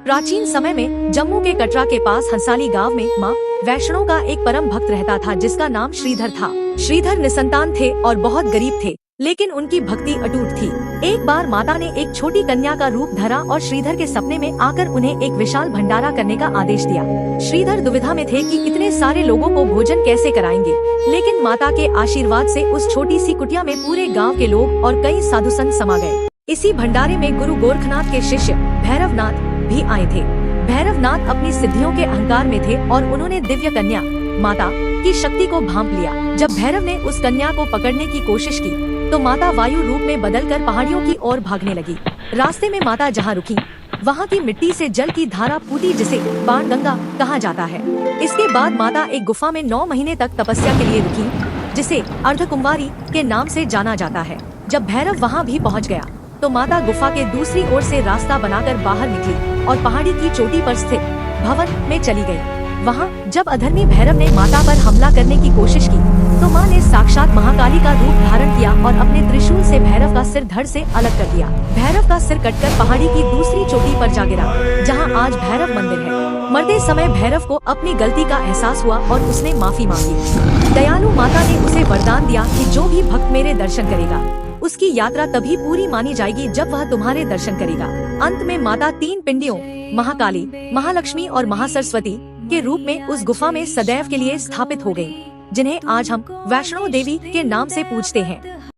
प्राचीन समय में जम्मू के कटरा के पास हंसाली गांव में माँ वैष्णो का एक परम भक्त रहता था जिसका नाम श्रीधर था। श्रीधर निसंतान थे और बहुत गरीब थे, लेकिन उनकी भक्ति अटूट थी। एक बार माता ने एक छोटी कन्या का रूप धरा और श्रीधर के सपने में आकर उन्हें एक विशाल भंडारा करने का आदेश दिया। श्रीधर दुविधा में थे कि इतने सारे लोगों को भोजन कैसे कराएंगे, लेकिन माता के आशीर्वाद से उस छोटी सी कुटिया में पूरे गाँव के लोग और कई साधु संत समा गए। इसी भंडारे में गुरु गोरखनाथ के शिष्य भैरवनाथ भी आए थे। भैरवनाथ अपनी सिद्धियों के अहंकार में थे और उन्होंने दिव्य कन्या माता की शक्ति को भांप लिया। जब भैरव ने उस कन्या को पकड़ने की कोशिश की तो माता वायु रूप में बदलकर पहाड़ियों की ओर भागने लगी। रास्ते में माता जहाँ रुकी वहाँ की मिट्टी से जल की धारा फूटी जिसे बाणगंगा कहा जाता है। इसके बाद माता एक गुफा में 9 महीने तक तपस्या के लिए रुकी, जिसे अर्धकुंवारी के नाम से जाना जाता है। जब भैरव वहाँ भी पहुँच गया तो माता गुफा के दूसरी ओर से रास्ता बनाकर बाहर निकली और पहाड़ी की चोटी पर स्थित भवन में चली गई। वहाँ जब अधर्मी भैरव ने माता पर हमला करने की कोशिश की तो माँ ने साक्षात महाकाली का रूप धारण किया और अपने त्रिशूल से भैरव का सिर धड़ से अलग कर दिया। भैरव का सिर कटकर पहाड़ी की दूसरी चोटी पर जा गिरा, जहाँ आज भैरव मंदिर है। मरते समय भैरव को अपनी गलती का एहसास हुआ और उसने माफी मांगी। दयालु माता ने उसे वरदान दिया कि जो भी भक्त मेरे दर्शन करेगा उसकी यात्रा तभी पूरी मानी जाएगी जब वह तुम्हारे दर्शन करेगा। अंत में माता 3 पिंडियों महाकाली, महालक्ष्मी और महासरस्वती के रूप में उस गुफा में सदैव के लिए स्थापित हो गयी, जिन्हें आज हम वैष्णो देवी के नाम से पूजते हैं।